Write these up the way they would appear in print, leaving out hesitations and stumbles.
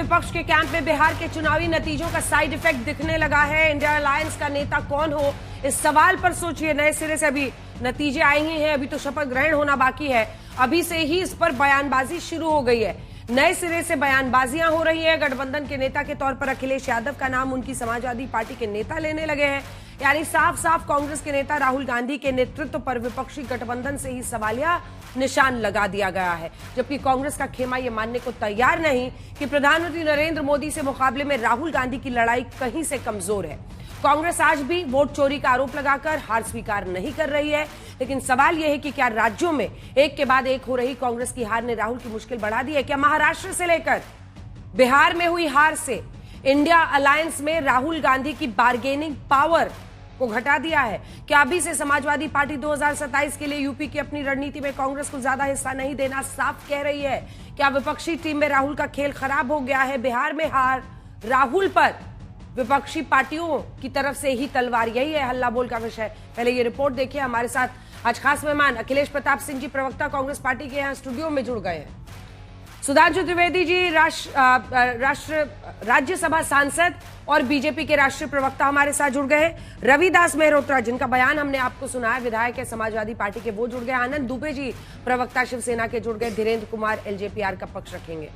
विपक्ष के कैंप में बिहार के चुनावी नतीजों का साइड इफेक्ट दिखने लगा है। इंडिया अलायंस का नेता कौन हो, इस सवाल पर सोचिए। नए सिरे से अभी नतीजे आए ही हैं, अभी तो शपथ ग्रहण होना बाकी है। अभी से ही इस पर बयानबाजी शुरू हो गई है। नए सिरे से बयानबाजियां हो रही है। गठबंधन के नेता के तौर पर अखिलेश यादव का नाम उनकी समाजवादी पार्टी के नेता लेने लगे हैं। यानी साफ साफ कांग्रेस के नेता राहुल गांधी के नेतृत्व पर विपक्षी गठबंधन से ही सवालिया निशान लगा दिया गया है। जबकि कांग्रेस का खेमा यह मानने को तैयार नहीं कि प्रधानमंत्री नरेंद्र मोदी से मुकाबले में राहुल गांधी की लड़ाई कहीं से कमजोर है। कांग्रेस आज भी वोट चोरी का आरोप लगाकर हार स्वीकार नहीं कर रही है। लेकिन सवाल यह है कि क्या राज्यों में एक के बाद एक हो रही कांग्रेस की हार ने राहुल की मुश्किल बढ़ा दी है? क्या महाराष्ट्र से लेकर बिहार में हुई हार से इंडिया अलायंस में राहुल गांधी की बार्गेनिंग पावर को घटा दिया है? क्या अभी से समाजवादी पार्टी 2027 के लिए यूपी की अपनी रणनीति में कांग्रेस को ज्यादा हिस्सा नहीं देना साफ कह रही है? क्या विपक्षी टीम में राहुल का खेल खराब हो गया है? बिहार में हार राहुल पर विपक्षी पार्टियों की तरफ से ही तलवार, यही है हल्ला बोल का विषय। पहले ये रिपोर्ट देखिए। हमारे साथ आज खास मेहमान अखिलेश प्रताप सिंह जी, प्रवक्ता कांग्रेस पार्टी के यहाँ स्टूडियो में जुड़ गए हैं। सुधांशु त्रिवेदी जी, राज्यसभा सांसद और बीजेपी के राष्ट्रीय प्रवक्ता हमारे साथ जुड़ गए हैं। रविदास मेहरोत्रा, जिनका बयान हमने आपको सुनाया, विधायक है समाजवादी पार्टी के, वो जुड़ गए। आनंद दुबे जी, प्रवक्ता शिवसेना के, जुड़ गए। धीरेन्द्र कुमार एलजेपीआर का पक्ष रखेंगे।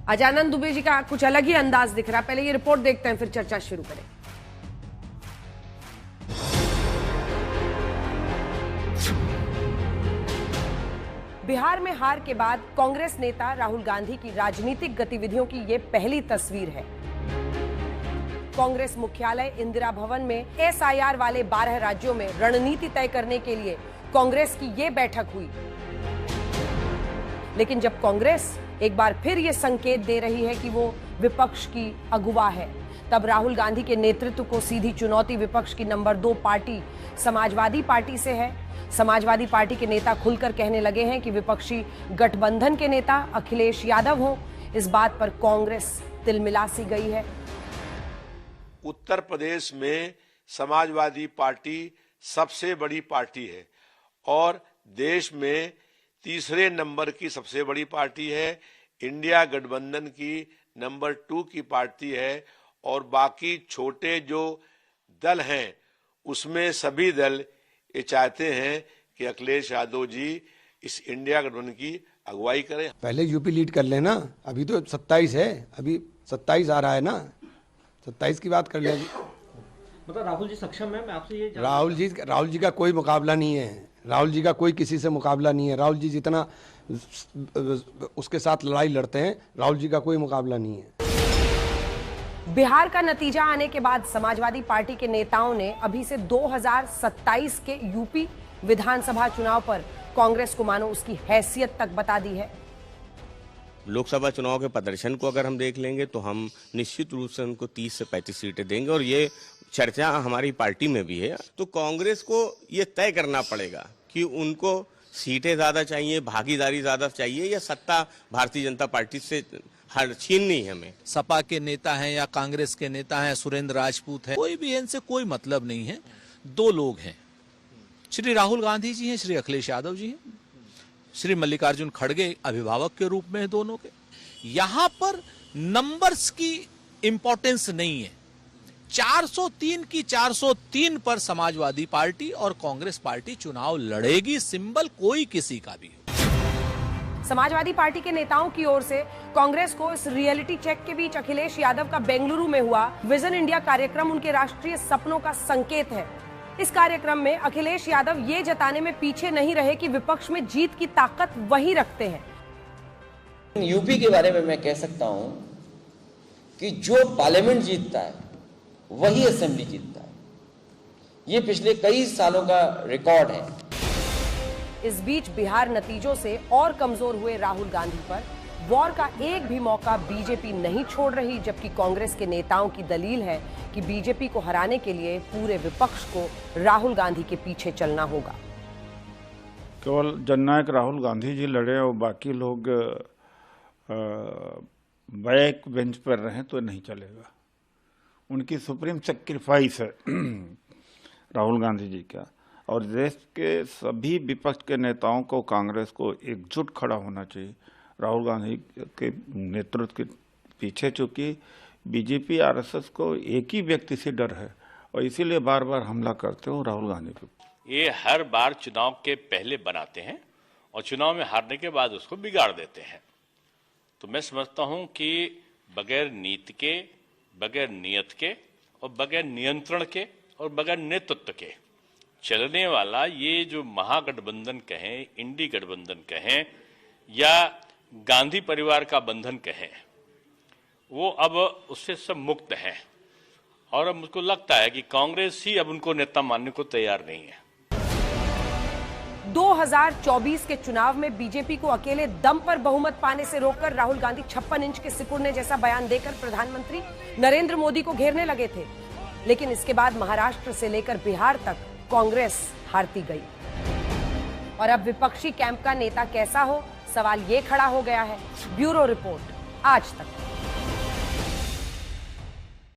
आज आनंद दुबे जी का कुछ अलग ही अंदाज दिख रहा है। पहले ये रिपोर्ट देखते हैं, फिर चर्चा शुरू करें। बिहार में हार के बाद कांग्रेस नेता राहुल गांधी की राजनीतिक गतिविधियों की ये पहली तस्वीर है। कांग्रेस मुख्यालय इंदिरा भवन में एसआईआर वाले 12 राज्यों में रणनीति तय करने के लिए कांग्रेस की ये बैठक हुई। लेकिन जब कांग्रेस एक बार फिर ये संकेत दे रही है कि वो विपक्ष की अगुवा है, तब राहुल गांधी के नेतृत्व को सीधी चुनौती विपक्ष की नंबर 2 पार्टी समाजवादी पार्टी से है। समाजवादी पार्टी के नेता खुलकर कहने लगे हैं कि विपक्षी गठबंधन के नेता अखिलेश यादव हो। इस बात पर कांग्रेस तिलमिला सी गई है। उत्तर प्रदेश में समाजवादी पार्टी सबसे बड़ी पार्टी है और देश में तीसरे नंबर की सबसे बड़ी पार्टी है। इंडिया गठबंधन की नंबर 2 की पार्टी है और बाकी छोटे जो दल हैं उसमें सभी दल ये चाहते हैं कि अखिलेश यादव जी इस इंडिया गठबंधन की अगुवाई करें। पहले यूपी लीड कर लेना, अभी तो 27 है, अभी 27 आ रहा है ना, 27 की बात कर लेंगे। मतलब राहुल जी सक्षम है? मैं आपसे ये राहुल जी का कोई मुकाबला नहीं है। राहुल जी का कोई किसी से मुकाबला नहीं है। राहुल जी जितना उसके साथ लड़ाई लड़ते हैं, राहुल जी का कोई मुकाबला नहीं है। बिहार का नतीजा आने के बाद समाजवादी पार्टी के नेताओं ने अभी से 2027 के यूपी विधानसभा चुनाव पर कांग्रेस को मानो उसकी हैसियत तक बता दी है। लोकसभा चुनाव के प्रदर्शन को अगर हम देख लेंगे तो हम निश्चित रूप से उनको 30 से 35 सीटें देंगे और ये चर्चा हमारी पार्टी में भी है। तो कांग्रेस को ये तय करना पड़ेगा कि उनको सीटें ज्यादा चाहिए, भागीदारी ज्यादा चाहिए या सत्ता भारतीय जनता पार्टी से हर छीननी है हमें। सपा के नेता हैं या कांग्रेस के नेता हैं, सुरेंद्र राजपूत है, कोई भी इनसे कोई मतलब नहीं है। 2 लोग हैं, श्री राहुल गांधी जी हैं, श्री अखिलेश यादव जी हैं। श्री मल्लिकार्जुन खड़गे अभिभावक के रूप में है दोनों के। यहां पर नंबर्स की इंपॉर्टेंस नहीं है। 403 की 403 पर समाजवादी पार्टी और कांग्रेस पार्टी चुनाव लड़ेगी, सिंबल कोई किसी का भी हो। समाजवादी पार्टी के नेताओं की ओर से कांग्रेस को इस रियलिटी चेक के बीच अखिलेश यादव का बेंगलुरु में हुआ विजन इंडिया कार्यक्रम उनके राष्ट्रीय सपनों का संकेत है। इस कार्यक्रम में अखिलेश यादव ये जताने में पीछे नहीं रहे कि विपक्ष में जीत की ताकत वही रखते हैं। यूपी के बारे में मैं कह सकता हूं कि जो पार्लियामेंट जीतता है वही असेंबली जीतता है। ये पिछले कई सालों का रिकॉर्ड है। इस बीच बिहार नतीजों से और कमजोर हुए राहुल गांधी पर वॉर का एक भी मौका बीजेपी नहीं छोड़ रही। जबकि कांग्रेस के नेताओं की दलील है कि बीजेपी को हराने के लिए पूरे विपक्ष को राहुल गांधी के पीछे चलना होगा। केवल जननायक राहुल गांधी जी लड़े और बाकी लोग बैक बेंच पर रहें तो नहीं चलेगा। उनकी सुप्रीम सेक्रीफाइस है राहुल गांधी जी का। और देश के सभी विपक्ष के नेताओं को, कांग्रेस को एकजुट खड़ा होना चाहिए राहुल गांधी के नेतृत्व के पीछे चूंकि बीजेपी आरएसएस को एक ही व्यक्ति से डर है और इसीलिए बार बार हमला करते हो राहुल गांधी पे। ये हर बार चुनाव के पहले बनाते हैं और चुनाव में हारने के बाद उसको बिगाड़ देते हैं। तो मैं समझता हूं कि बगैर नीति के, बगैर नियत के और बगैर नियंत्रण के और बगैर नेतृत्व के चलने वाला ये जो महागठबंधन कहें, इंडी गठबंधन कहें या गांधी परिवार का बंधन कहें, वो अब उससे सब मुक्त है। और अब मुझको लगता है कि कांग्रेस ही अब उनको नेता मानने को तैयार नहीं है। 2024 के चुनाव में बीजेपी को अकेले दम पर बहुमत पाने से रोककर राहुल गांधी 56 इंच के सिकुड़ने जैसा बयान देकर प्रधानमंत्री नरेंद्र मोदी को घेरने लगे थे। लेकिन इसके बाद महाराष्ट्र से लेकर बिहार तक कांग्रेस हारती गई। और अब विपक्षी कैंप का नेता कैसा हो, सवाल ये खड़ा हो गया है। ब्यूरो रिपोर्ट आज तक।